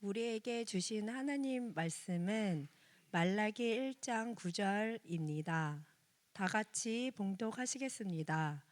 우리에게 주신 하나님 말씀은 말라기 1장 9절입니다. 다 같이 봉독하시겠습니다.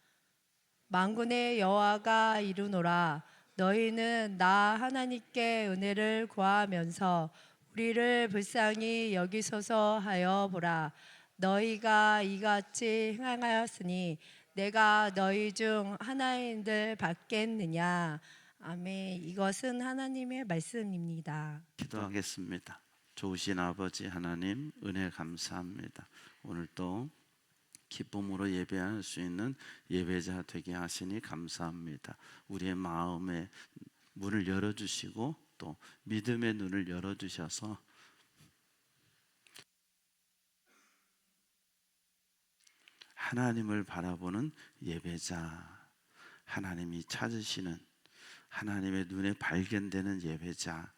만군의 여호와가 이르노라. 너희는 나 하나님께 은혜를 구하면서 우리를 불쌍히 여기소서 하여 보라. 너희가 이같이 행하였으니 내가 너희 중 하나인들 받겠느냐. 아멘. 이것은 하나님의 말씀입니다. 기도하겠습니다. 좋으신 아버지 하나님, 은혜 감사합니다. 오늘도 기쁨으로 예배할 수 있는 예배자 되게 하시니 감사합니다. 우리의 마음의 문을 열어주시고 또 믿음의 눈을 열어주셔서 하나님을 바라보는 예배자, 하나님이 찾으시는 하나님의 눈에 발견되는 예배자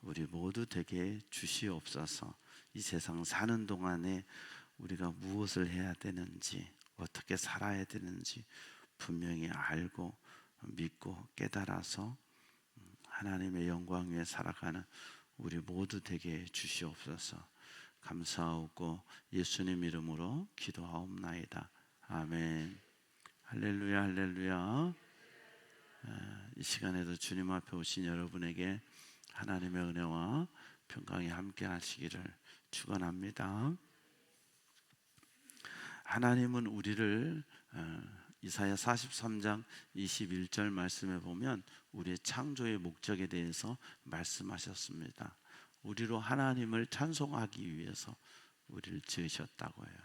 우리 모두 되게 주시옵소서. 이 세상 사는 동안에 우리가 무엇을 해야 되는지, 어떻게 살아야 되는지 분명히 알고 믿고 깨달아서 하나님의 영광 위에 살아가는 우리 모두 되게 주시옵소서. 감사하고 예수님 이름으로 기도하옵나이다. 아멘. 할렐루야, 할렐루야. 이 시간에도 주님 앞에 오신 여러분에게 하나님의 은혜와 평강이 함께 하시기를 축원합니다. 하나님은 우리를 이사야 43장 21절 말씀에 보면 우리의 창조의 목적에 대해서 말씀하셨습니다. 우리로 하나님을 찬송하기 위해서 우리를 지으셨다고 해요.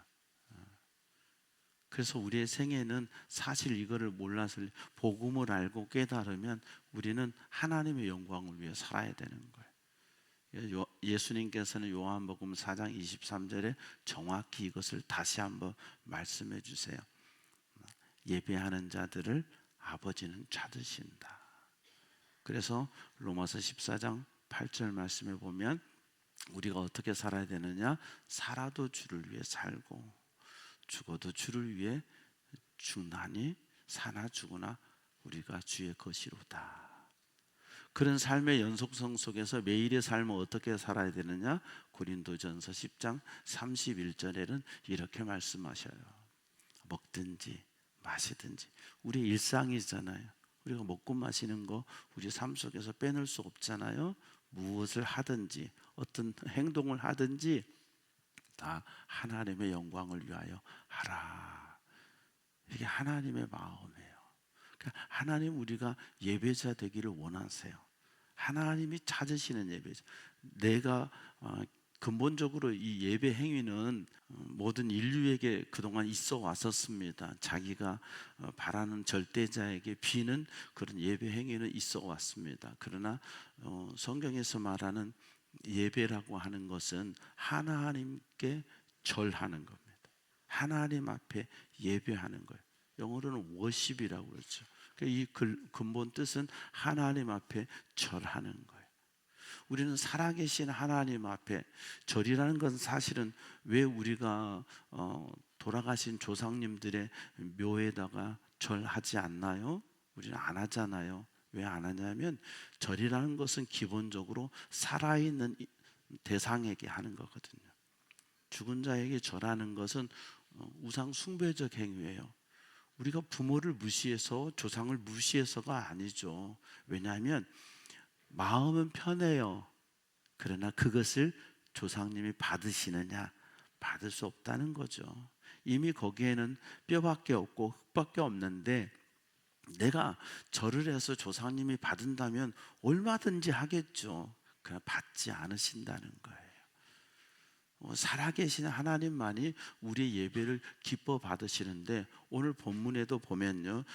그래서 우리의 생애는 사실 이거를 몰라서 복음을 알고 깨달으면 우리는 하나님의 영광을 위해 살아야 되는 거예요. 예수님께서는 요한복음 4장 23절에 정확히 이것을 다시 한번 말씀해 주세요. 예배하는 자들을 아버지는 찾으신다. 그래서 로마서 14장 8절 말씀에 보면 우리가 어떻게 살아야 되느냐? 살아도 주를 위해 살고 죽어도 주를 위해 죽나니 사나 죽으나 우리가 주의 것이로다. 그런 삶의 연속성 속에서 매일의 삶을 어떻게 살아야 되느냐? 고린도전서 10장 31절에는 이렇게 말씀하셔요. 먹든지 마시든지 우리의 일상이잖아요. 우리가 먹고 마시는 거 우리 삶 속에서 빼놓을 수 없잖아요. 무엇을 하든지 어떤 행동을 하든지 다 하나님의 영광을 위하여 하라. 이게 하나님의 마음이에요. 그러니까 하나님 우리가 예배자 되기를 원하세요. 하나님이 찾으시는 예배자. 내가 근본적으로 이 예배 행위는 모든 인류에게 그동안 있어 왔었습니다. 자기가 바라는 절대자에게 비는 그런 예배 행위는 있어 왔습니다. 그러나 성경에서 말하는 예배라고 하는 것은 하나님께 절하는 겁니다. 하나님 앞에 예배하는 거예요. 영어로는 worship이라고 그러죠. 이 근본 뜻은 하나님 앞에 절하는 거예요. 우리는 살아계신 하나님 앞에 절이라는 건 사실은 왜 우리가 돌아가신 조상님들의 묘에다가 절하지 않나요? 우리는 안 하잖아요. 왜 안 하냐면 절이라는 것은 기본적으로 살아있는 대상에게 하는 거거든요. 죽은 자에게 절하는 것은 우상 숭배적 행위예요. 우리가 부모를 무시해서 조상을 무시해서가 아니죠. 왜냐하면 마음은 편해요. 그러나 그것을 조상님이 받으시느냐? 받을 수 없다는 거죠. 이미 거기에는 뼈밖에 없고 흙밖에 없는데 내가 절을 해서 조상님이 받은다면 얼마든지 하겠죠. 그러나 받지 않으신다는 거예요. 살아계신 하나님만이 우리의 예배를 기뻐 받으시는데 오늘 본문에도 보면요,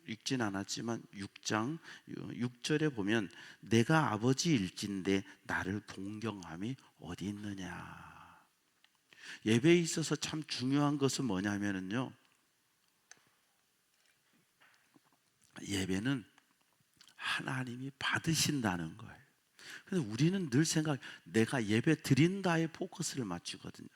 읽진 않았지만 6장 6절에 보면 내가 아버지일진데 나를 동경함이 어디 있느냐. 예배에 있어서 참 중요한 것은 뭐냐면요, 예배는 하나님이 받으신다는 거예요. 근데 우리는 늘 내가 예배 드린다에 포커스를 맞추거든요.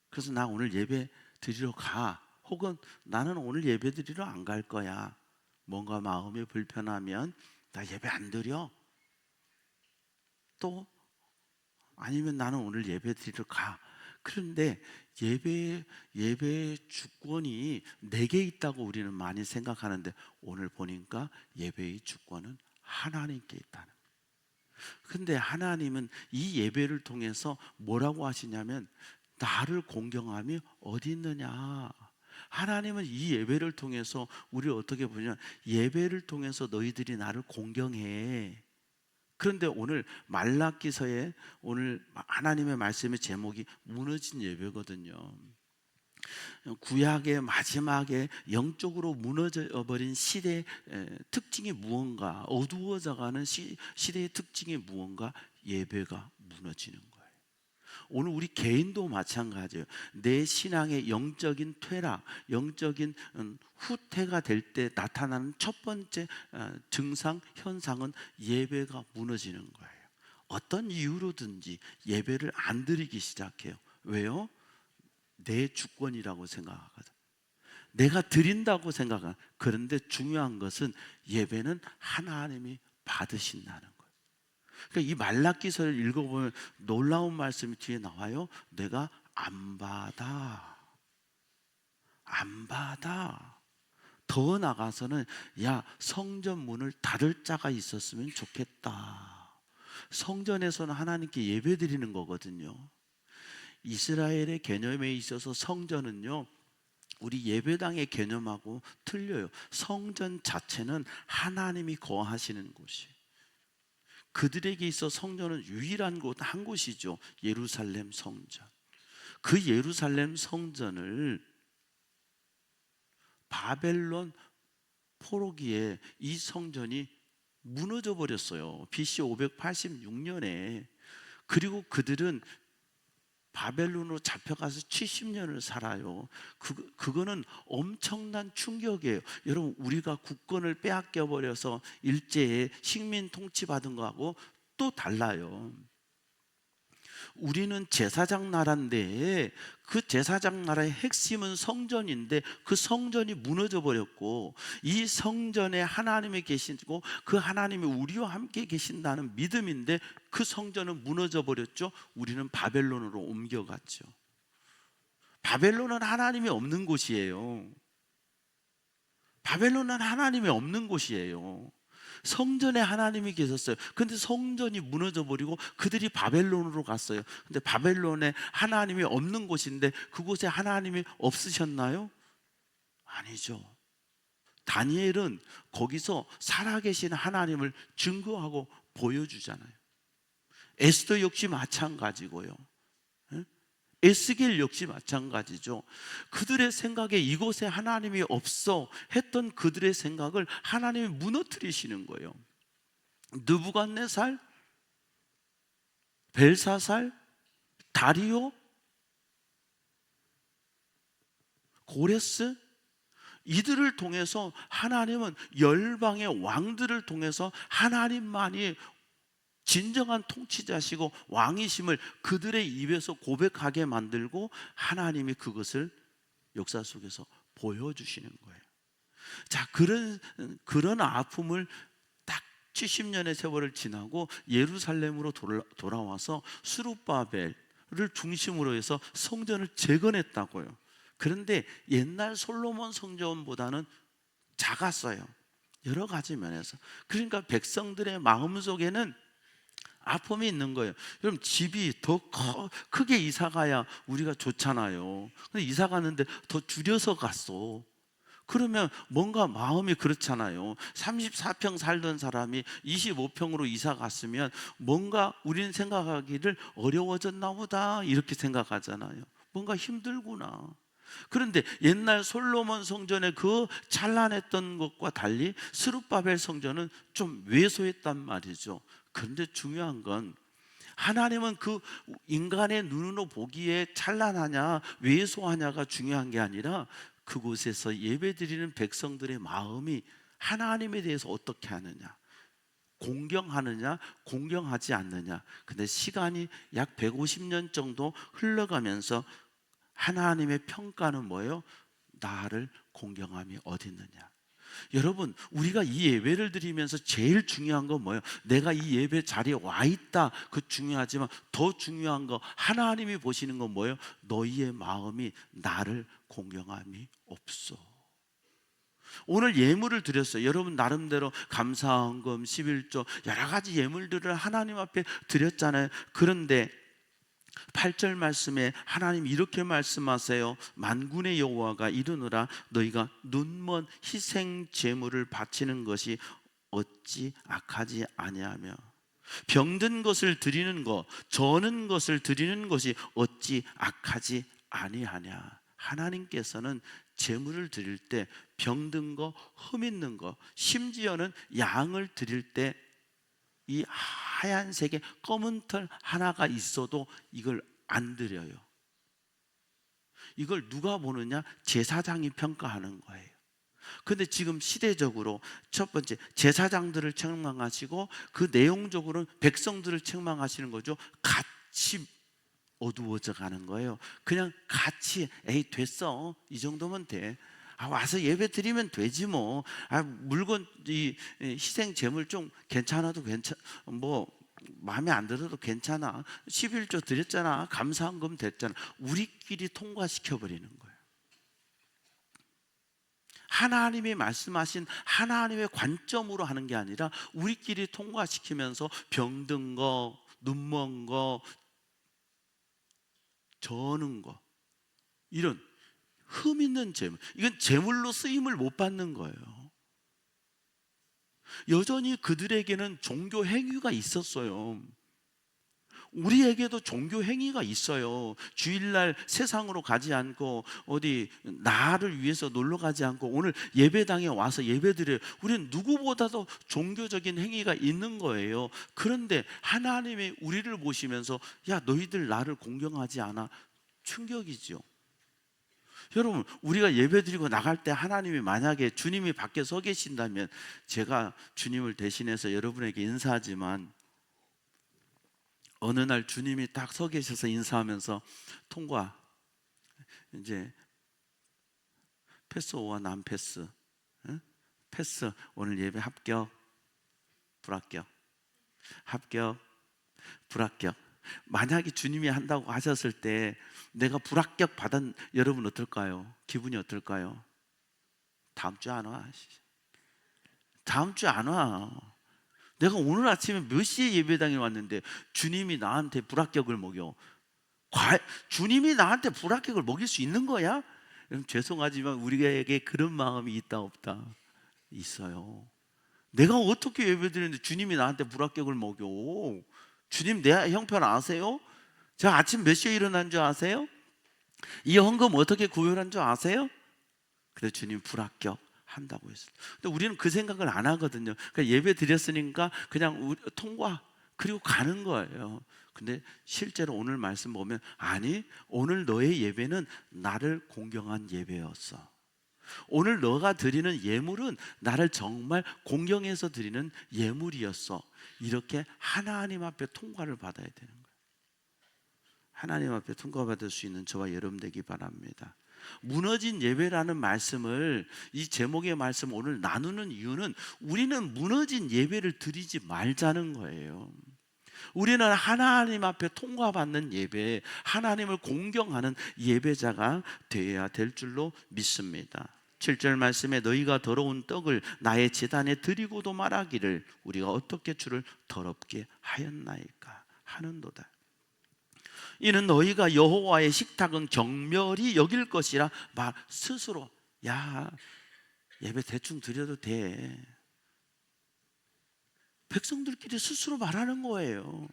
그래서 나 오늘 예배 드리러 가. 혹은 나는 오늘 예배 드리러 안 갈 거야. 뭔가 마음이 불편하면 나 예배 안 드려. 또 아니면 나는 오늘 예배 드리러 가. 그런데 예배 주권이 내게 있다고 우리는 많이 생각하는데 오늘 보니까 예배의 주권은 하나님께 있다는 거예요. 근데 하나님은 이 예배를 통해서 뭐라고 하시냐면 나를 공경함이 어디 있느냐. 하나님은 이 예배를 통해서 우리를 어떻게 보냐, 예배를 통해서 너희들이 나를 공경해. 그런데 오늘 말라기서에 오늘 하나님의 말씀의 제목이 무너진 예배거든요. 구약의 마지막에 영적으로 무너져 버린 시대의 특징이 무언가, 어두워져가는 시대의 특징이 무언가, 예배가 무너지는 거예요. 오늘 우리 개인도 마찬가지예요. 내 신앙의 영적인 퇴락, 영적인 후퇴가 될 때 나타나는 첫 번째 증상, 현상은 예배가 무너지는 거예요. 어떤 이유로든지 예배를 안 드리기 시작해요. 왜요? 내 주권이라고 생각하거든. 내가 드린다고 생각하는. 그런데 중요한 것은 예배는 하나님이 받으신다는 거예요. 그러니까 이 말라기서를 읽어보면 놀라운 말씀이 뒤에 나와요. 내가 안 받아. 더 나가서는 야, 성전 문을 닫을 자가 있었으면 좋겠다. 성전에서는 하나님께 예배 드리는 거거든요. 이스라엘의 개념에 있어서 성전은요, 우리 예배당의 개념하고 틀려요. 성전 자체는 하나님이 거하시는 곳이에요. 그들에게 있어 성전은 유일한 곳 한 곳이죠. 예루살렘 성전. 그 예루살렘 성전을 바벨론 포로기에 이 성전이 무너져 버렸어요. BC 586년에. 그리고 그들은 바벨론으로 잡혀가서 70년을 살아요. 그거는 엄청난 충격이에요. 여러분, 우리가 국권을 빼앗겨 버려서 일제에 식민 통치받은 거하고 또 달라요. 우리는 제사장 나라인데 그 제사장 나라의 핵심은 성전인데 그 성전이 무너져 버렸고, 이 성전에 하나님이 계시고 그 하나님이 우리와 함께 계신다는 믿음인데 그 성전은 무너져 버렸죠. 우리는 바벨론으로 옮겨갔죠. 바벨론은 하나님이 없는 곳이에요. 바벨론은 하나님이 없는 곳이에요. 성전에 하나님이 계셨어요. 근데 성전이 무너져 버리고 그들이 바벨론으로 갔어요. 근데 바벨론에 하나님이 없는 곳인데 그곳에 하나님이 없으셨나요? 아니죠. 다니엘은 거기서 살아계신 하나님을 증거하고 보여주잖아요. 에스더 역시 마찬가지고요. 에스겔 역시 마찬가지죠. 그들의 생각에 이곳에 하나님이 없어 했던 그들의 생각을 하나님이 무너뜨리시는 거예요. 느부갓네살, 벨사살, 다리오, 고레스, 이들을 통해서 하나님은 열방의 왕들을 통해서 하나님만이 진정한 통치자시고 왕이심을 그들의 입에서 고백하게 만들고 하나님이 그것을 역사 속에서 보여주시는 거예요. 자, 그런 아픔을 딱 70년의 세월을 지나고 예루살렘으로 돌아와서 스룹바벨을 중심으로 해서 성전을 재건했다고요. 그런데 옛날 솔로몬 성전보다는 작았어요. 여러 가지 면에서. 그러니까 백성들의 마음속에는 아픔이 있는 거예요. 여러분, 집이 더 크게 이사 가야 우리가 좋잖아요. 근데 이사 가는데 더 줄여서 갔어. 그러면 뭔가 마음이 그렇잖아요. 34평 살던 사람이 25평으로 이사 갔으면 뭔가 우리는 생각하기를 어려워졌나 보다 이렇게 생각하잖아요. 뭔가 힘들구나. 그런데 옛날 솔로몬 성전의 그 찬란했던 것과 달리 스룹바벨 성전은 좀 왜소했단 말이죠. 그런데 중요한 건 하나님은 그 인간의 눈으로 보기에 찬란하냐 왜소하냐가 중요한 게 아니라 그곳에서 예배드리는 백성들의 마음이 하나님에 대해서 어떻게 하느냐, 공경하느냐 공경하지 않느냐. 근데 시간이 약 150년 정도 흘러가면서 하나님의 평가는 뭐예요? 나를 공경함이 어디 있느냐. 여러분, 우리가 이 예배를 드리면서 제일 중요한 건 뭐예요? 내가 이 예배 자리에 와 있다, 그 중요하지만 더 중요한 거, 하나님이 보시는 건 뭐예요? 너희의 마음이 나를 공경함이 없어. 오늘 예물을 드렸어요. 여러분 나름대로 감사헌금, 11조 여러 가지 예물들을 하나님 앞에 드렸잖아요. 그런데 8절 말씀에 하나님 이렇게 말씀하세요. 만군의 여호와가 이르노라, 너희가 눈먼 희생 제물을 바치는 것이 어찌 악하지 아니하며, 병든 것을 드리는 것, 저는 것을 드리는 것이 어찌 악하지 아니하냐. 하나님께서는 제물을 드릴 때 병든 거, 흠 있는 거, 심지어는 양을 드릴 때 이 하얀색의 검은 털 하나가 있어도 이걸 안 드려요. 이걸 누가 보느냐? 제사장이 평가하는 거예요. 근데 지금 시대적으로 첫 번째 제사장들을 책망하시고 그 내용적으로는 백성들을 책망하시는 거죠. 같이 어두워져 가는 거예요. 그냥 같이 에이 됐어, 이 정도면 돼, 와서 예배 드리면 되지 뭐, 물건 이 희생 제물 좀 괜찮아도 뭐 마음에 안 들어도 괜찮아, 11조 드렸잖아, 감사헌금 됐잖아. 우리끼리 통과시켜 버리는 거예요. 하나님이 말씀하신 하나님의 관점으로 하는 게 아니라 우리끼리 통과시키면서 병든 거, 눈먼 거, 저는 거, 이런 흠 있는 제물, 이건 제물로 쓰임을 못 받는 거예요. 여전히 그들에게는 종교 행위가 있었어요. 우리에게도 종교 행위가 있어요. 주일날 세상으로 가지 않고 어디 나를 위해서 놀러 가지 않고 오늘 예배당에 와서 예배드려요. 우리는 누구보다도 종교적인 행위가 있는 거예요. 그런데 하나님이 우리를 보시면서 야, 너희들 나를 공경하지 않아? 충격이죠. 여러분, 우리가 예배드리고 나갈 때 하나님이 만약에 주님이 밖에 서 계신다면, 제가 주님을 대신해서 여러분에게 인사하지만 어느 날 주님이 딱 서 계셔서 인사하면서 통과, 이제 패스 오와 난 패스, 응? 패스, 오늘 예배 합격, 불합격, 합격, 불합격. 만약에 주님이 한다고 하셨을 때 내가 불합격 받은 여러분 어떨까요? 기분이 어떨까요? 다음 주 안 와. 다음 주 안 와. 내가 오늘 아침에 몇 시에 예배당에 왔는데 주님이 나한테 불합격을 먹여. 주님이 나한테 불합격을 먹일 수 있는 거야? 여러분, 죄송하지만 우리에게 그런 마음이 있다 없다? 있어요. 내가 어떻게 예배드리는데 주님이 나한테 불합격을 먹여? 주님 내 형편 아세요? 제가 아침 몇 시에 일어난 줄 아세요? 이 헌금 어떻게 구별한 줄 아세요? 근데 주님 불합격 한다고 했어요. 근데 우리는 그 생각을 안 하거든요. 그러니까 예배 드렸으니까 그냥 통과, 그리고 가는 거예요. 근데 실제로 오늘 말씀 보면, 아니, 오늘 너의 예배는 나를 공경한 예배였어. 오늘 너가 드리는 예물은 나를 정말 공경해서 드리는 예물이었어. 이렇게 하나님 앞에 통과를 받아야 되는 거예요. 하나님 앞에 통과받을 수 있는 저와 여러분 되기 바랍니다. 무너진 예배라는 말씀을, 이 제목의 말씀 오늘 나누는 이유는 우리는 무너진 예배를 드리지 말자는 거예요. 우리는 하나님 앞에 통과받는 예배, 하나님을 공경하는 예배자가 되어야 될 줄로 믿습니다. 7절 말씀에 너희가 더러운 떡을 나의 제단에 드리고도 말하기를 우리가 어떻게 주를 더럽게 하였나이까 하는도다. 이는 너희가 여호와의 식탁은 경멸히 여길 것이라 말 스스로. 야, 예배 대충 드려도 돼. 백성들끼리 스스로 말하는 거예요.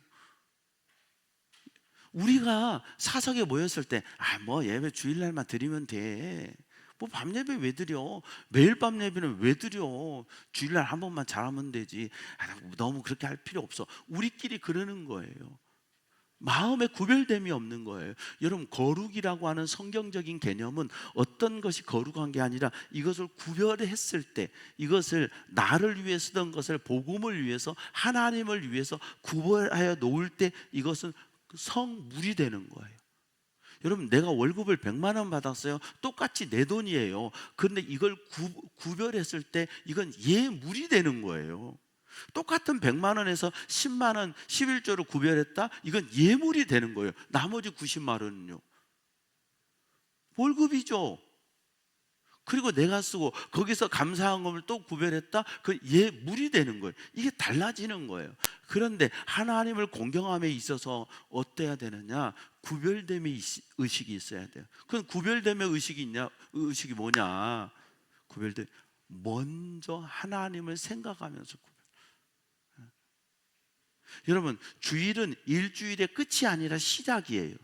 우리가 사석에 모였을 때 뭐 예배 주일날만 드리면 돼. 뭐 밤예배 왜 드려? 매일 밤예배는 왜 드려? 주일날 한 번만 잘하면 되지. 너무 그렇게 할 필요 없어. 우리끼리 그러는 거예요. 마음에 구별됨이 없는 거예요. 여러분, 거룩이라고 하는 성경적인 개념은 어떤 것이 거룩한 게 아니라 이것을 구별했을 때, 이것을 나를 위해 쓰던 것을 복음을 위해서, 하나님을 위해서 구별하여 놓을 때 이것은 성물이 되는 거예요. 여러분, 내가 월급을 100만 원 받았어요. 똑같이 내 돈이에요. 그런데 이걸 구별했을 때 이건 예물이 되는 거예요. 똑같은 100만 원에서 10만 원 11조로 구별했다? 이건 예물이 되는 거예요. 나머지 90만 원은요, 월급이죠. 그리고 내가 쓰고 거기서 감사한금을 또 구별했다? 그 예물이 되는 거예요. 이게 달라지는 거예요. 그런데 하나님을 공경함에 있어서 어때야 되느냐? 구별됨의 의식이 있어야 돼요. 그럼 구별됨의 의식이 뭐냐? 구별됨, 먼저 하나님을 생각하면서 구별. 여러분, 주일은 일주일의 끝이 아니라 시작이에요.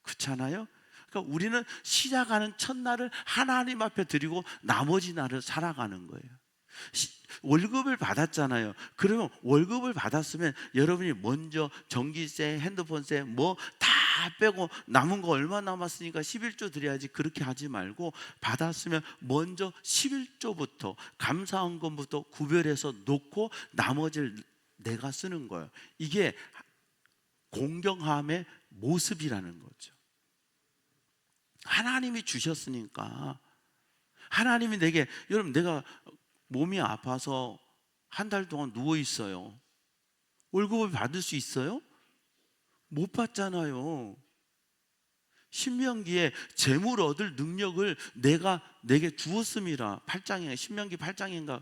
그렇잖아요? 그러니까 우리는 시작하는 첫날을 하나님 앞에 드리고 나머지 날을 살아가는 거예요. 월급을 받았잖아요. 그러면 월급을 받았으면 여러분이 먼저 전기세, 핸드폰세 뭐 다 빼고 남은 거 얼마 남았으니까 11조 드려야지, 그렇게 하지 말고 받았으면 먼저 11조부터 감사헌금부터 구별해서 놓고 나머지를 내가 쓰는 거예요. 이게 공경함의 모습이라는 거죠. 하나님이 주셨으니까. 하나님이 내게, 여러분, 내가 몸이 아파서 한 달 동안 누워 있어요. 월급을 받을 수 있어요? 못 받잖아요. 신명기에 재물 얻을 능력을 내가 내게 주었음이라. 8장에, 신명기 8장인가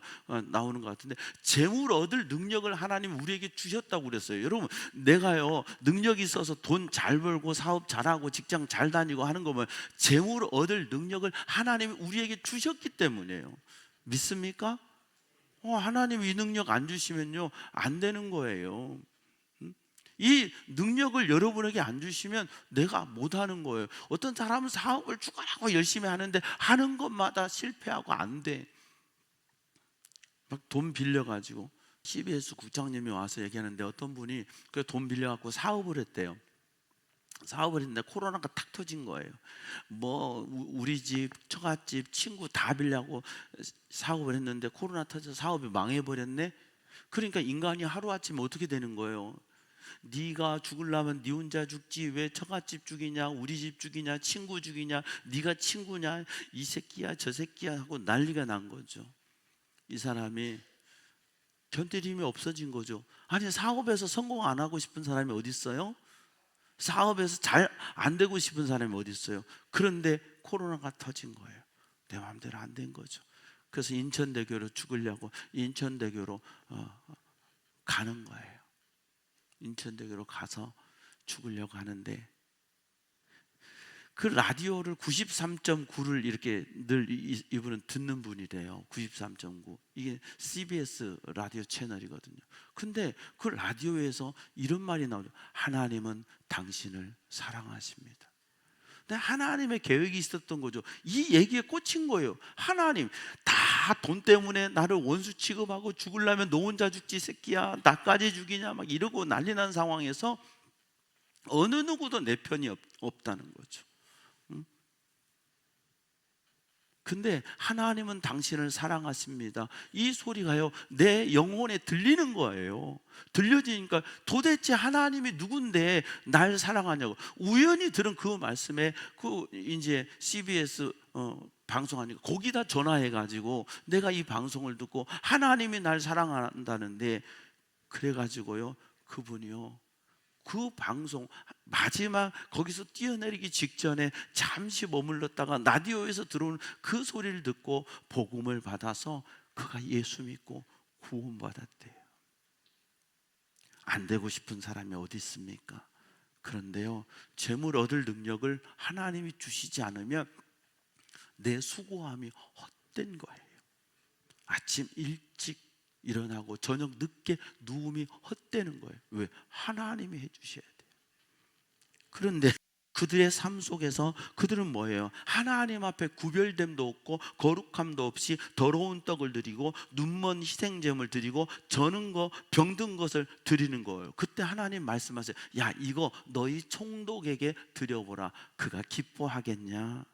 나오는 것 같은데, 재물 얻을 능력을 하나님 우리에게 주셨다고 그랬어요. 여러분, 내가요 능력이 있어서 돈 잘 벌고 사업 잘하고 직장 잘 다니고 하는 거면 재물 얻을 능력을 하나님이 우리에게 주셨기 때문이에요. 믿습니까? 하나님이 이 능력 안 주시면요 안 되는 거예요. 이 능력을 여러분에게 안 주시면 내가 못하는 거예요. 어떤 사람은 사업을 죽어라고 열심히 하는데 하는 것마다 실패하고 안 돼. 막 돈 빌려가지고, CBS 국장님이 와서 얘기하는데 어떤 분이 그 돈 빌려갖고 사업을 했대요. 사업을 했는데 코로나가 탁 터진 거예요. 뭐 우리 집, 처갓집, 친구 다 빌려고 사업을 했는데 코로나 터져서 사업이 망해버렸네. 그러니까 인간이 하루아침에 어떻게 되는 거예요? 네가 죽으려면 네 혼자 죽지 왜 처갓집 죽이냐, 우리 집 죽이냐, 친구 죽이냐, 네가 친구냐, 이 새끼야 저 새끼야 하고 난리가 난 거죠. 이 사람이 견딜 힘이 없어진 거죠. 아니, 사업에서 성공 안 하고 싶은 사람이 어디 있어요? 사업에서 잘 안 되고 싶은 사람이 어디 있어요? 그런데 코로나가 터진 거예요. 내 마음대로 안 된 거죠. 그래서 인천대교로 죽으려고 인천대교로 가는 거예요. 인천대교로 가서 죽으려고 하는데, 그 라디오를 93.9를 이렇게 늘 이분은 듣는 분이래요. 93.9. 이게 CBS 라디오 채널이거든요. 근데 그 라디오에서 이런 말이 나오죠. 하나님은 당신을 사랑하십니다. 근데 하나님의 계획이 있었던 거죠. 이 얘기에 꽂힌 거예요. 하나님, 다 돈 때문에 나를 원수 취급하고 죽으려면 너 혼자 죽지 새끼야, 나까지 죽이냐 막 이러고 난리 난 상황에서 어느 누구도 내 편이 없다는 거죠. 근데 하나님은 당신을 사랑하십니다. 이 소리가요 내 영혼에 들리는 거예요. 들려지니까 도대체 하나님이 누군데 날 사랑하냐고. 우연히 들은 그 말씀에 그 이제 CBS 방송하니까 거기다 전화해가지고 내가 이 방송을 듣고 하나님이 날 사랑한다는데, 그래가지고요 그분이요 그 방송 마지막 거기서 뛰어내리기 직전에 잠시 머물렀다가 라디오에서 들어오는 그 소리를 듣고 복음을 받아서 그가 예수 믿고 구원받았대요. 안 되고 싶은 사람이 어디 있습니까? 그런데요 재물 얻을 능력을 하나님이 주시지 않으면 내 수고함이 헛된 거예요. 아침 일찍 일어나고 저녁 늦게 누움이 헛되는 거예요. 왜? 하나님이 해주셔야 돼요. 그런데 그들의 삶 속에서 그들은 뭐예요? 하나님 앞에 구별됨도 없고 거룩함도 없이 더러운 떡을 드리고 눈먼 희생제물 드리고 저는 거 병든 것을 드리는 거예요. 그때 하나님 말씀하세요. 야, 이거 너희 총독에게 드려보라. 그가 기뻐하겠냐?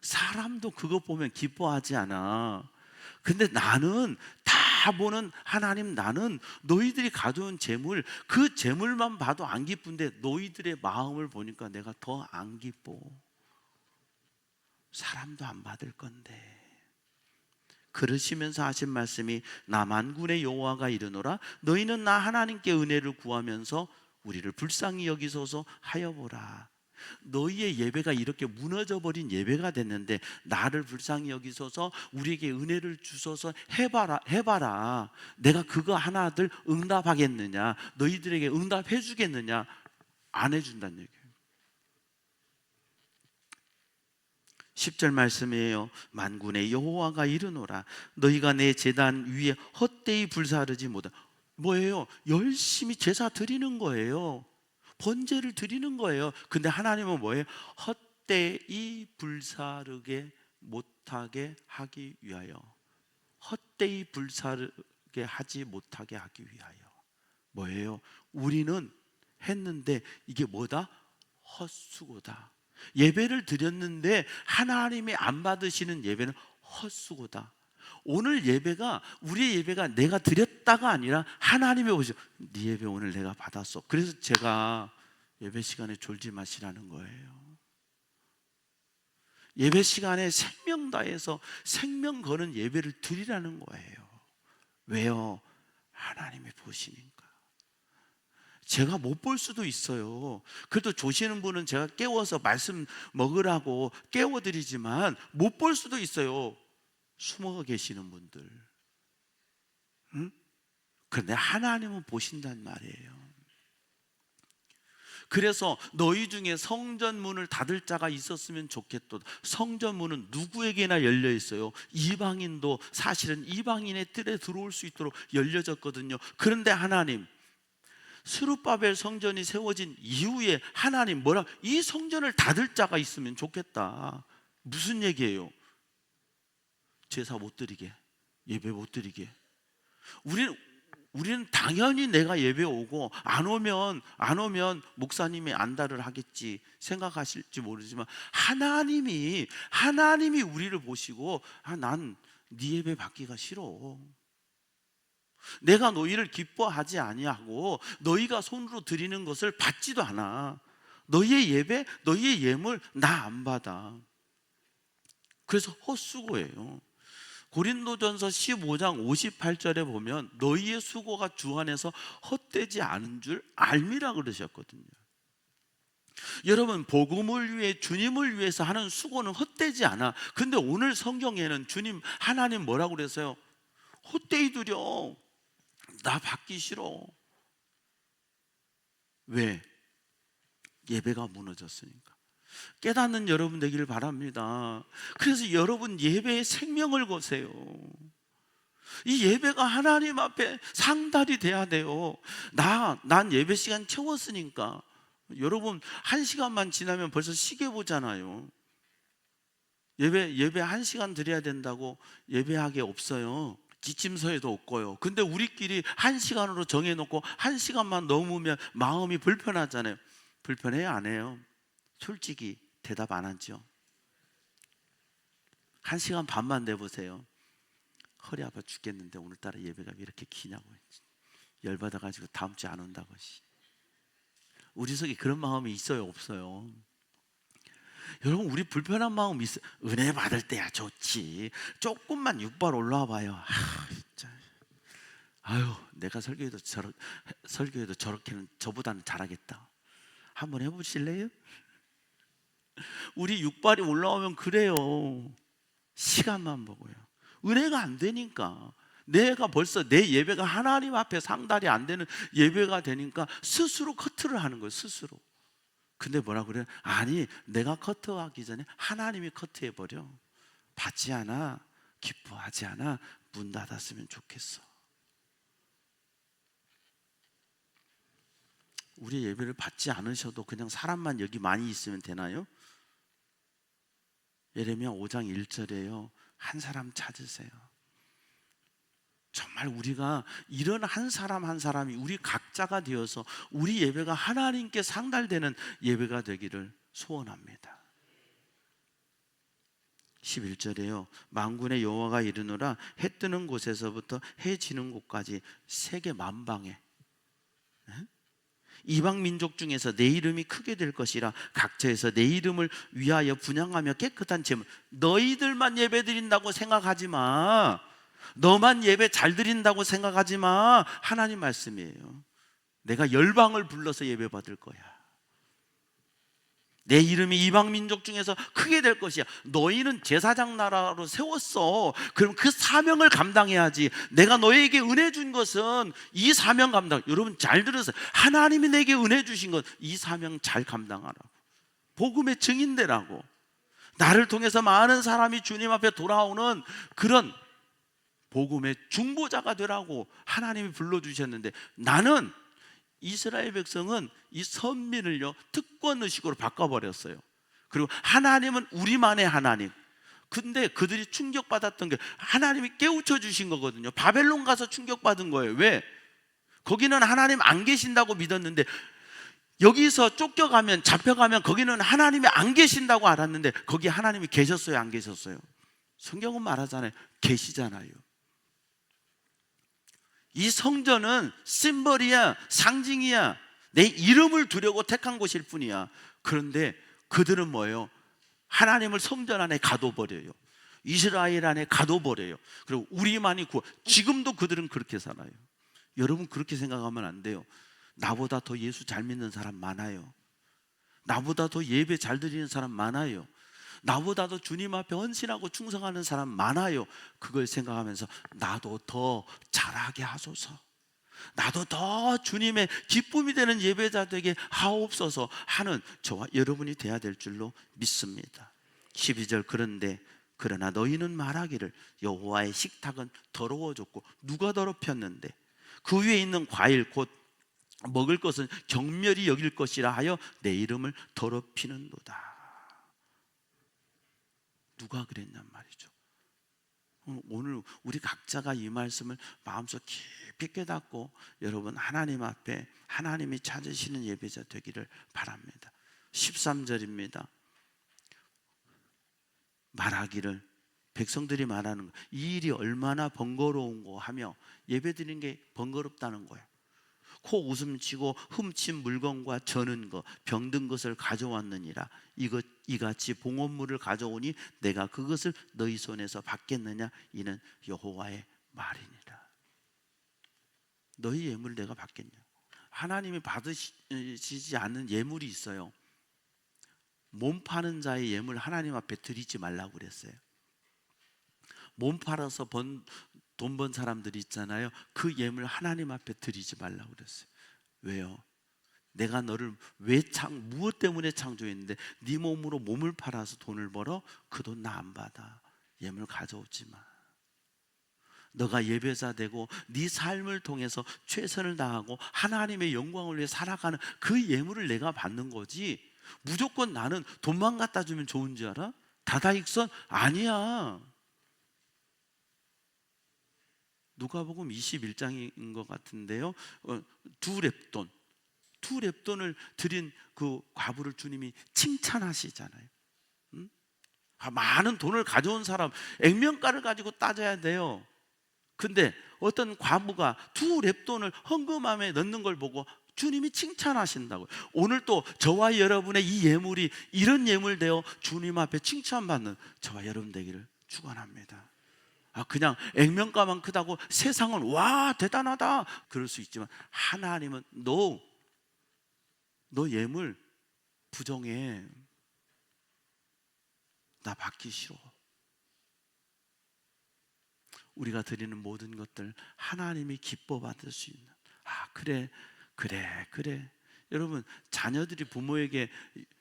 사람도 그거 보면 기뻐하지 않아. 근데 나는 다 다 보는 하나님, 나는 너희들이 가져온 재물, 그 재물만 봐도 안 기쁜데 너희들의 마음을 보니까 내가 더 안 기뻐. 사람도 안 받을 건데. 그러시면서 하신 말씀이 나 만군의 여호와가 이르노라 너희는 나 하나님께 은혜를 구하면서 우리를 불쌍히 여기소서 하여 보라. 너희의 예배가 이렇게 무너져 버린 예배가 됐는데 나를 불쌍히 여기소서 우리에게 은혜를 주소서 해봐라. 내가 그거 하나들 응답하겠느냐, 너희들에게 응답해 주겠느냐? 안 해준다는 얘기예요. 10절 말씀이에요. 만군의 여호와가 이르노라 너희가 내 제단 위에 헛되이 불사르지 못하. 뭐예요? 열심히 제사 드리는 거예요. 번제를 드리는 거예요. 근데 하나님은 뭐예요? 헛되이 불사르게 못하게 하기 위하여. 헛되이 불사르게 하지 못하게 하기 위하여. 뭐예요? 우리는 했는데 이게 뭐다? 헛수고다. 예배를 드렸는데 하나님이 안 받으시는 예배는 헛수고다. 오늘 예배가, 우리의 예배가 내가 드렸다가 아니라 하나님이 오시고 네 예배 오늘 내가 받았어. 그래서 제가 예배 시간에 졸지 마시라는 거예요. 예배 시간에 생명 다해서 생명 거는 예배를 드리라는 거예요. 왜요? 하나님이 보시니까. 제가 못 볼 수도 있어요. 그래도 조시는 분은 제가 깨워서 말씀 먹으라고 깨워드리지만 못 볼 수도 있어요. 숨어 계시는 분들. 응? 그런데 하나님은 보신단 말이에요. 그래서 너희 중에 성전문을 닫을 자가 있었으면 좋겠도다. 성전문은 누구에게나 열려 있어요. 이방인도 사실은 이방인의 뜰에 들어올 수 있도록 열려졌거든요. 그런데 하나님, 스룹바벨 성전이 세워진 이후에 하나님 뭐라, 이 성전을 닫을 자가 있으면 좋겠다. 무슨 얘기예요? 제사 못 드리게, 예배 못 드리게. 우리는 당연히 내가 예배 오고 안 오면 목사님이 안달을 하겠지 생각하실지 모르지만 하나님이 우리를 보시고 난 네 예배 받기가 싫어. 내가 너희를 기뻐하지 아니하고 너희가 손으로 드리는 것을 받지도 않아. 너희의 예배, 너희의 예물 나 안 받아. 그래서 헛수고예요. 고린도전서 15장 58절에 보면 너희의 수고가 주 안에서 헛되지 않은 줄 알미라 그러셨거든요. 여러분, 복음을 위해, 주님을 위해서 하는 수고는 헛되지 않아. 근데 오늘 성경에는 하나님 뭐라고 그랬어요? 헛되이 드려. 나 받기 싫어. 왜? 예배가 무너졌으니까. 깨닫는 여러분 되기를 바랍니다. 그래서 여러분 예배에 생명을 거세요. 이 예배가 하나님 앞에 상달이 돼야 돼요. 난 예배 시간 채웠으니까. 여러분 1시간만 지나면 벌써 시계 보잖아요. 예배 1시간 드려야 된다고 예배하게 없어요. 지침서에도 없고요. 근데 우리끼리 1시간으로 정해놓고 1시간만 넘으면 마음이 불편하잖아요. 불편해요, 안 해요? 솔직히 대답 안 하죠. 1시간 반만 내보세요. 허리 아파 죽겠는데 오늘따라 예배가 왜 이렇게 기냐고. 열받아가지고 다음 주에 안 온다고. 우리 속에 그런 마음이 있어요, 없어요? 여러분, 우리 불편한 마음 있어요. 은혜 받을 때야 좋지. 조금만 6발 올라와 봐요. 진짜. 내가 설교해도 저렇게는 저보다는 잘하겠다. 한번 해보실래요? 우리 6발이 올라오면 그래요. 시간만 보고요. 은혜가 안 되니까. 내가 벌써 내 예배가 하나님 앞에 상달이 안 되는 예배가 되니까 스스로 커트를 하는 거예요. 스스로. 근데 뭐라 그래요? 아니, 내가 커트하기 전에 하나님이 커트해버려. 받지 않아, 기뻐하지 않아, 문 닫았으면 좋겠어. 우리 예배를 받지 않으셔도 그냥 사람만 여기 많이 있으면 되나요? 예레미야 5장 1절에요. 한 사람 찾으세요. 정말 우리가 이런 한 사람 한 사람이 우리 각자가 되어서 우리 예배가 하나님께 상달되는 예배가 되기를 소원합니다. 11절에요. 만군의 여호와가 이르노라 해 뜨는 곳에서부터 해 지는 곳까지 세계 만방에 이방 민족 중에서 내 이름이 크게 될 것이라 각처에서 내 이름을 위하여 분향하며 깨끗한 제물. 너희들만 예배드린다고 생각하지 마. 너만 예배 잘 드린다고 생각하지 마. 하나님 말씀이에요. 내가 열방을 불러서 예배 받을 거야. 내 이름이 이방 민족 중에서 크게 될 것이야. 너희는 제사장 나라로 세웠어. 그럼 그 사명을 감당해야지. 내가 너에게 은혜 준 것은 이 사명 감당. 여러분 잘 들으세요. 하나님이 내게 은혜 주신 것, 이 사명 잘 감당하라고. 복음의 증인되라고. 나를 통해서 많은 사람이 주님 앞에 돌아오는 그런 복음의 중보자가 되라고 하나님이 불러주셨는데, 나는 이스라엘 백성은 이 선민을요 특권의식으로 바꿔버렸어요. 그리고 하나님은 우리만의 하나님. 근데 그들이 충격받았던 게 하나님이 깨우쳐 주신 거거든요. 바벨론 가서 충격받은 거예요. 왜? 거기는 하나님 안 계신다고 믿었는데, 여기서 쫓겨가면, 잡혀가면 거기는 하나님이 안 계신다고 알았는데, 거기 하나님이 계셨어요, 안 계셨어요? 성경은 말하잖아요. 계시잖아요. 이 성전은 심벌이야, 상징이야. 내 이름을 두려고 택한 곳일 뿐이야. 그런데 그들은 뭐예요? 하나님을 성전 안에 가둬버려요. 이스라엘 안에 가둬버려요. 그리고 우리만이 지금도 그들은 그렇게 살아요. 여러분 그렇게 생각하면 안 돼요. 나보다 더 예수 잘 믿는 사람 많아요. 나보다 더 예배 잘 드리는 사람 많아요. 나보다도 주님 앞에 헌신하고 충성하는 사람 많아요. 그걸 생각하면서 나도 더 잘하게 하소서, 나도 더 주님의 기쁨이 되는 예배자 되게 하옵소서 하는 저와 여러분이 돼야 될 줄로 믿습니다. 12절 그런데 그러나 너희는 말하기를 여호와의 식탁은 더러워졌고 누가 더럽혔는데 그 위에 있는 과일 곧 먹을 것은 경멸이 여길 것이라 하여 내 이름을 더럽히는도다. 누가 그랬냔 말이죠. 오늘 우리 각자가 이 말씀을 마음속 깊이 깨닫고 여러분 하나님 앞에 하나님이 찾으시는 예배자 되기를 바랍니다. 13절입니다. 말하기를, 백성들이 말하는 거, 이 일이 얼마나 번거로운 거 하며 예배드리는 게 번거롭다는 거예요. 코 웃음치고 훔친 물건과 저는 것, 병든 것을 가져왔느니라. 이같이 봉헌물을 가져오니 내가 그것을 너희 손에서 받겠느냐. 이는 여호와의 말이니라. 너희 예물을 내가 받겠냐. 하나님이 받으시지 않는 예물이 있어요. 몸 파는 자의 예물 하나님 앞에 드리지 말라고 그랬어요. 몸 팔아서 돈 번 사람들이 있잖아요. 그 예물 하나님 앞에 드리지 말라고 그랬어요. 왜요? 내가 너를 무엇 때문에 창조했는데 네 몸으로 몸을 팔아서 돈을 벌어? 그 돈 나 안 받아. 예물 가져오지 마. 너가 예배자 되고 네 삶을 통해서 최선을 다하고 하나님의 영광을 위해 살아가는 그 예물을 내가 받는 거지, 무조건 나는 돈만 갖다 주면 좋은 줄 알아? 다다익선? 아니야. 누가복음 21장인 것 같은데요. 두 렙돈을 드린 그 과부를 주님이 칭찬하시잖아요. 많은 돈을 가져온 사람 액면가를 가지고 따져야 돼요. 근데 어떤 과부가 두 렙돈을 헌금함에 넣는 걸 보고 주님이 칭찬하신다고요. 오늘 또 저와 여러분의 이 예물이 이런 예물 되어 주님 앞에 칭찬받는 저와 여러분 되기를 축원합니다. 그냥 액면가만 크다고 세상은 와 대단하다 그럴 수 있지만, 하나님은 너 예물 부정해. 나 받기 싫어. 우리가 드리는 모든 것들 하나님이 기뻐 받을 수 있는, 그래. 여러분 자녀들이 부모에게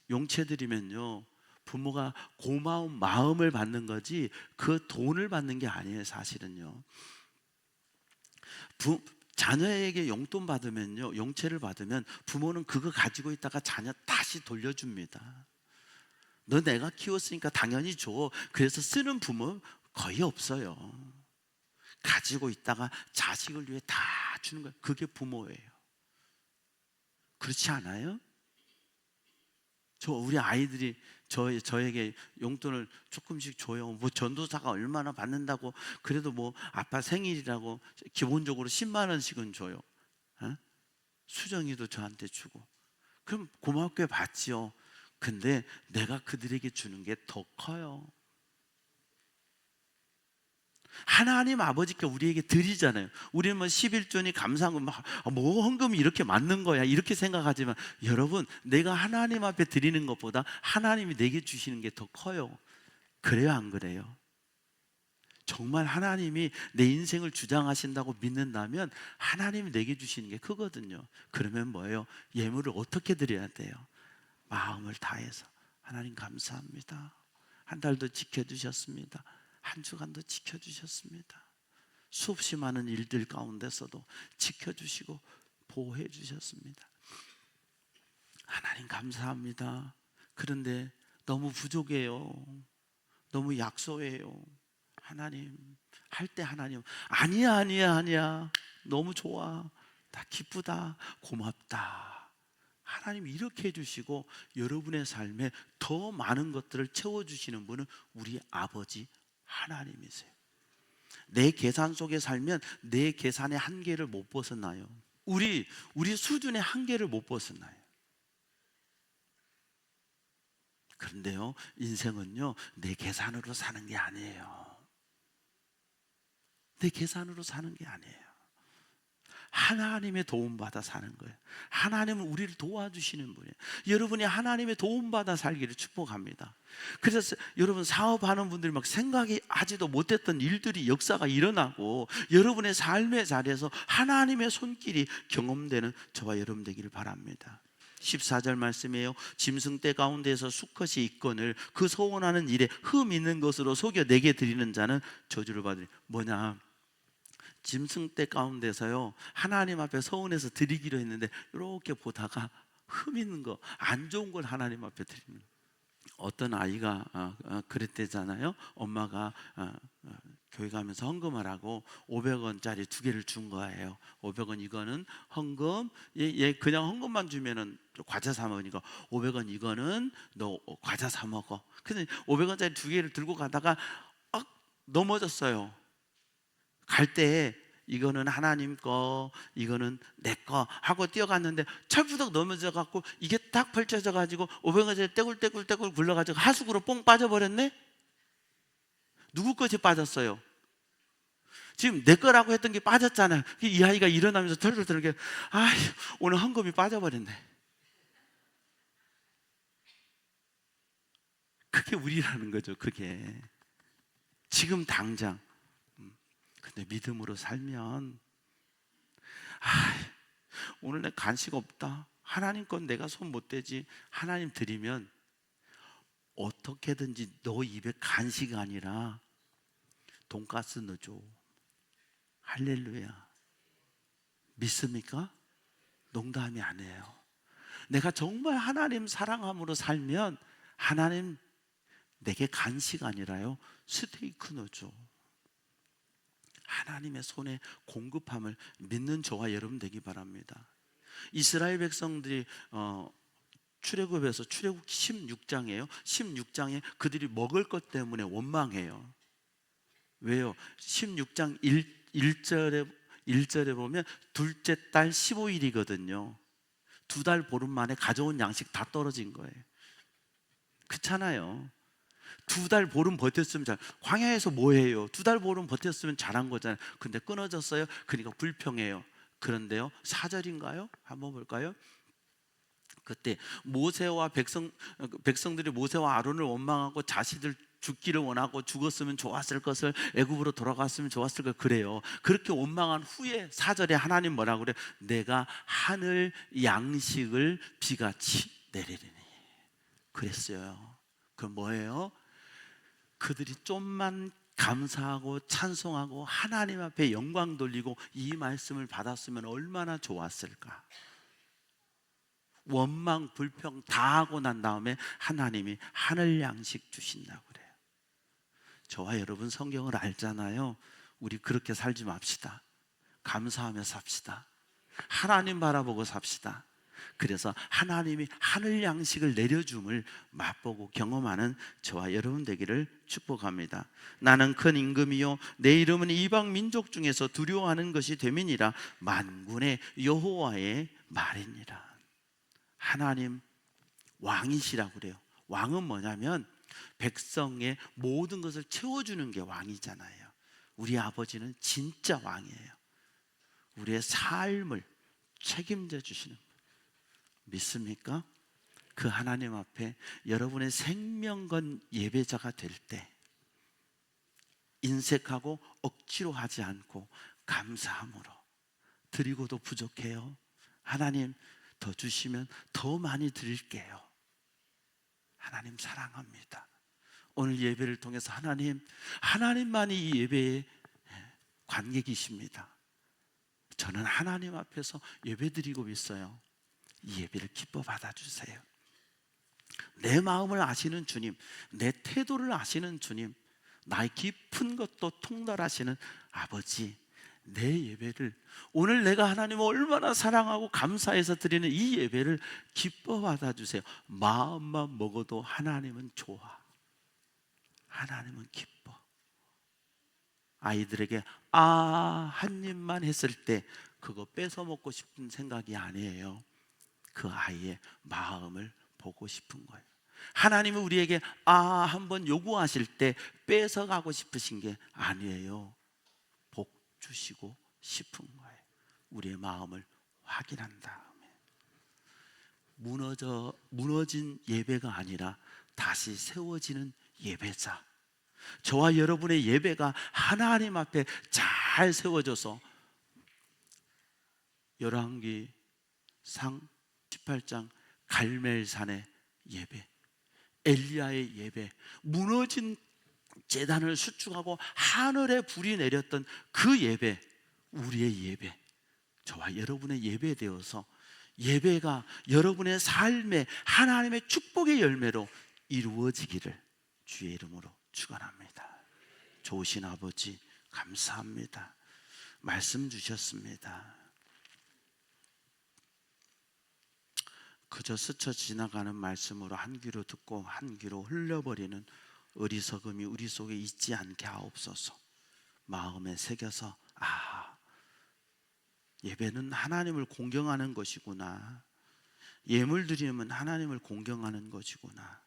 용채 드리면요, 부모가 고마운 마음을 받는 거지 그 돈을 받는 게 아니에요. 사실은요, 자녀에게 용돈 받으면요, 용채를 받으면 부모는 그거 가지고 있다가 자녀 다시 돌려줍니다. 너 내가 키웠으니까 당연히 줘. 그래서 쓰는 부모 거의 없어요. 가지고 있다가 자식을 위해 다 주는 거예요. 그게 부모예요. 그렇지 않아요? 우리 아이들이 저에게 용돈을 조금씩 줘요. 뭐 전도사가 얼마나 받는다고, 그래도 뭐 아빠 생일이라고 기본적으로 10만 원씩은 줘요. 어? 수정이도 저한테 주고. 그럼 고맙게 받지요. 근데 내가 그들에게 주는 게 더 커요. 하나님 아버지께 우리에게 드리잖아요. 우리는 뭐 11조니 감사한 뭐 헌금이 이렇게 맞는 거야 이렇게 생각하지만, 여러분, 내가 하나님 앞에 드리는 것보다 하나님이 내게 주시는 게 더 커요. 그래요, 안 그래요? 정말 하나님이 내 인생을 주장하신다고 믿는다면 하나님이 내게 주시는 게 크거든요. 그러면 뭐예요? 예물을 어떻게 드려야 돼요? 마음을 다해서, 하나님 감사합니다. 한 달도 지켜주셨습니다. 한 주간도 지켜주셨습니다. 수없이 많은 일들 가운데서도 지켜주시고 보호해 주셨습니다. 하나님 감사합니다. 그런데 너무 부족해요. 너무 약소해요. 하나님, 할 때 하나님, 아니야 너무 좋아, 다 기쁘다, 고맙다. 하나님 이렇게 해주시고 여러분의 삶에 더 많은 것들을 채워주시는 분은 우리 아버지 하나님이세요. 내 계산 속에 살면 내 계산의 한계를 못 벗어나요. 우리 수준의 한계를 못 벗어나요. 그런데요, 인생은요, 내 계산으로 사는 게 아니에요. 내 계산으로 사는 게 아니에요. 하나님의 도움받아 사는 거예요. 하나님은 우리를 도와주시는 분이에요. 여러분이 하나님의 도움받아 살기를 축복합니다. 그래서 여러분 사업하는 분들이 막 생각하지도 못했던 일들이, 역사가 일어나고 여러분의 삶의 자리에서 하나님의 손길이 경험되는 저와 여러분 되기를 바랍니다. 14절 말씀이에요. 짐승떼 가운데서 수컷이 있거늘 그 소원하는 일에 흠 있는 것으로 속여 내게 드리는 자는 저주를 받으리. 뭐냐? 짐승떼 가운데서요, 하나님 앞에 서원해서 드리기로 했는데 이렇게 보다가 흠 있는 거, 안 좋은 걸 하나님 앞에 드리는 거예요. 어떤 아이가 그랬대잖아요. 엄마가 교회 가면서 헌금하라고 500원짜리 두 개를 준 거예요. 500원 이거는 헌금, 얘 그냥 헌금만 주면은 과자 사 먹으니까 500원 이거는 너 과자 사 먹어. 근데 500원짜리 두 개를 들고 가다가 넘어졌어요. 갈 때 이거는 하나님 거, 이거는 내 거 하고 뛰어갔는데 철부덕 넘어져 갖고 이게 딱 펼쳐져 가지고 500원짜리 떼굴떼굴 굴러가지고 하수구로 뽕 빠져버렸네. 누구 것이 빠졌어요? 지금 내 거라고 했던 게 빠졌잖아요. 이 아이가 일어나면서 털털 이렇게, 오늘 헌금이 빠져버렸네. 그게 우리라는 거죠. 그게 지금 당장. 근데 믿음으로 살면, 오늘 내 간식 없다, 하나님 건 내가 손 못 대지, 하나님 드리면 어떻게든지 너 입에 간식이 아니라 돈가스 넣어줘. 할렐루야. 믿습니까? 농담이 아니에요. 내가 정말 하나님 사랑함으로 살면 하나님 내게 간식 아니라요, 스테이크 넣어줘. 하나님의 손에 공급함을 믿는 저와 여러분 되기 바랍니다. 이스라엘 백성들이 출애굽에서, 출애굽 16장이에요. 16장에 그들이 먹을 것 때문에 원망해요. 왜요? 16장 1절에 보면 둘째 달 15일이거든요. 두 달 보름 만에 가져온 양식 다 떨어진 거예요. 그렇잖아요. 두 달 보름 버텼으면 광야에서 뭐해요? 두 달 보름 버텼으면 잘한 거잖아요. 근데 끊어졌어요. 그러니까 불평해요. 그런데요, 4절인가요? 한번 볼까요? 그때 모세와 백성들이 모세와 아론을 원망하고 자신들 죽기를 원하고 죽었으면 좋았을 것을, 애굽으로 돌아갔으면 좋았을 것, 그래요. 그렇게 원망한 후에 4절에 하나님 뭐라고 그래요? 내가 하늘 양식을 비같이 내리리니 그랬어요. 그럼 뭐예요? 그들이 좀만 감사하고 찬송하고 하나님 앞에 영광 돌리고 이 말씀을 받았으면 얼마나 좋았을까. 원망 불평 다 하고 난 다음에 하나님이 하늘 양식 주신다고 그래요. 저와 여러분 성경을 알잖아요. 우리 그렇게 살지 맙시다. 감사하며 삽시다. 하나님 바라보고 삽시다. 그래서 하나님이 하늘 양식을 내려줌을 맛보고 경험하는 저와 여러분 되기를 축복합니다. 나는 큰 임금이요 내 이름은 이방 민족 중에서 두려워하는 것이 됨이니라. 만군의 여호와의 말이니라. 하나님 왕이시라고 그래요. 왕은 뭐냐면 백성의 모든 것을 채워주는 게 왕이잖아요. 우리 아버지는 진짜 왕이에요. 우리의 삶을 책임져 주시는 분. 믿습니까? 그 하나님 앞에 여러분의 생명 건 예배자가 될 때 인색하고 억지로 하지 않고 감사함으로 드리고도 부족해요. 하나님 더 주시면 더 많이 드릴게요. 하나님 사랑합니다. 오늘 예배를 통해서 하나님만이 이 예배의 관객이십니다. 저는 하나님 앞에서 예배드리고 있어요. 이 예배를 기뻐 받아주세요. 내 마음을 아시는 주님, 내 태도를 아시는 주님, 나의 깊은 것도 통달하시는 아버지, 내 예배를 오늘 내가 하나님을 얼마나 사랑하고 감사해서 드리는 이 예배를 기뻐 받아주세요. 마음만 먹어도 하나님은 좋아. 하나님은 기뻐. 아이들에게 한 입만 했을 때 그거 뺏어 먹고 싶은 생각이 아니에요. 그 아이의 마음을 보고 싶은 거예요. 하나님은 우리에게 한번 요구하실 때 뺏어가고 싶으신 게 아니에요. 복 주시고 싶은 거예요. 우리의 마음을 확인한 다음에 무너진 예배가 아니라 다시 세워지는 예배자. 저와 여러분의 예배가 하나님 앞에 잘 세워져서 열왕기상 18장 갈멜산의 예배, 엘리야의 예배, 무너진 제단을 수축하고 하늘에 불이 내렸던 그 예배, 우리의 예배, 저와 여러분의 예배 되어서 예배가 여러분의 삶에 하나님의 축복의 열매로 이루어지기를 주의 이름으로 축원합니다. 좋으신 아버지 감사합니다. 말씀 주셨습니다. 그저 스쳐 지나가는 말씀으로 한 귀로 듣고 한 귀로 흘려버리는 어리석음이 우리 속에 있지 않게 하옵소서. 마음에 새겨서 예배는 하나님을 공경하는 것이구나. 예물 드리면 하나님을 공경하는 것이구나.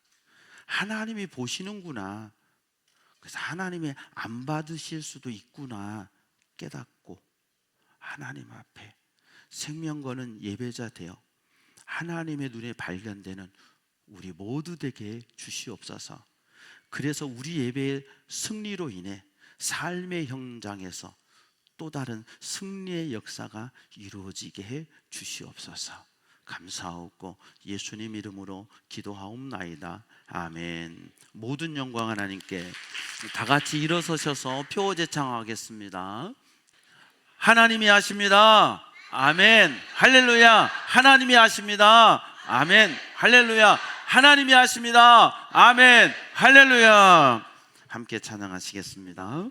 하나님이 보시는구나. 그래서 하나님이 안 받으실 수도 있구나 깨닫고 하나님 앞에 생명 거는 예배자 되어 하나님의 눈에 발견되는 우리 모두 되게 주시옵소서. 그래서 우리 예배의 승리로 인해 삶의 현장에서 또 다른 승리의 역사가 이루어지게 해 주시옵소서. 감사하옵고 예수님 이름으로 기도하옵나이다. 아멘. 모든 영광 하나님께. 다 같이 일어서셔서 표제창하겠습니다. 하나님이 하십니다. 아멘. 할렐루야. 하나님이 하십니다. 아멘. 할렐루야. 하나님이 하십니다. 아멘. 할렐루야. 함께 찬양하시겠습니다.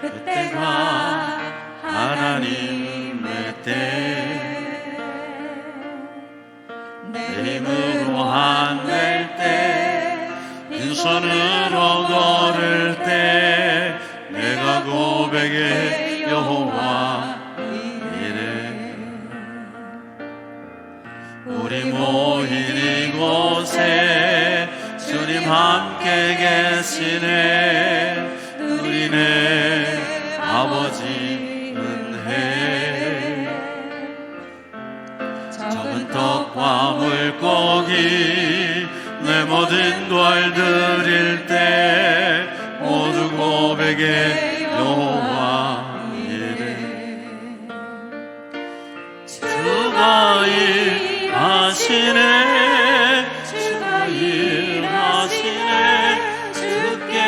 그때가 하나님의 때, 내 힘으로 한댈 때, 빈손으로 걸을 때, 내가 고백의 여호와 이래. 우리 모인 이곳에 주님 함께 계시네. 우리네 아버지 은혜, 적은 떡과 물고기 내 모든 걸 드릴 때 모두 고백의 여호와 이래. 주가 일하시네, 주가 일하시네. 주께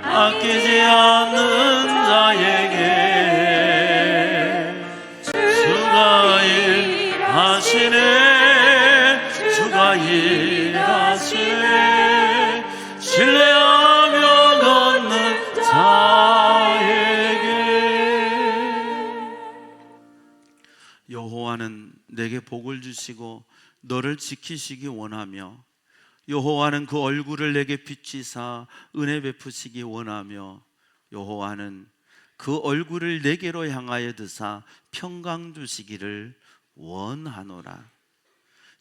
아끼지 않는 자 자에게 주가 일하시네 주가 일하시네 신뢰하며 걷는 자에게. 여호와는 내게 복을 주시고 너를 지키시기 원하며 여호와는 그 얼굴을 내게 비치사 은혜 베푸시기 원하며 여호와는 그 얼굴을 내게로 향하여 드사 평강 주시기를 원하노라.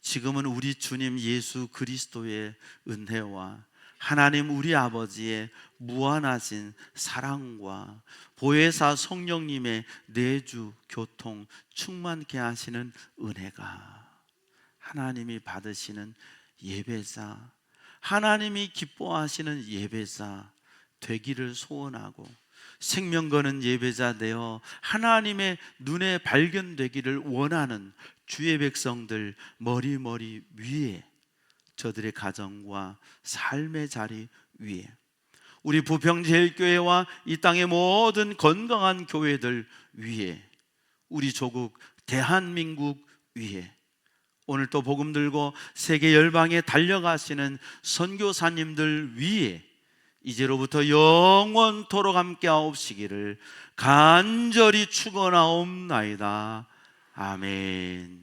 지금은 우리 주님 예수 그리스도의 은혜와 하나님 우리 아버지의 무한하신 사랑과 보혜사 성령님의 내주 교통 충만케 하시는 은혜가 하나님이 받으시는 예배자, 하나님이 기뻐하시는 예배자 되기를 소원하고 생명 거는 예배자 되어 하나님의 눈에 발견되기를 원하는 주의 백성들 머리 위에, 저들의 가정과 삶의 자리 위에, 우리 부평제일교회와 이 땅의 모든 건강한 교회들 위에, 우리 조국 대한민국 위에, 오늘 또 복음 들고 세계 열방에 달려가시는 선교사님들 위에 이제로부터 영원토록 함께 하옵시기를 간절히 축원하옵나이다. 아멘.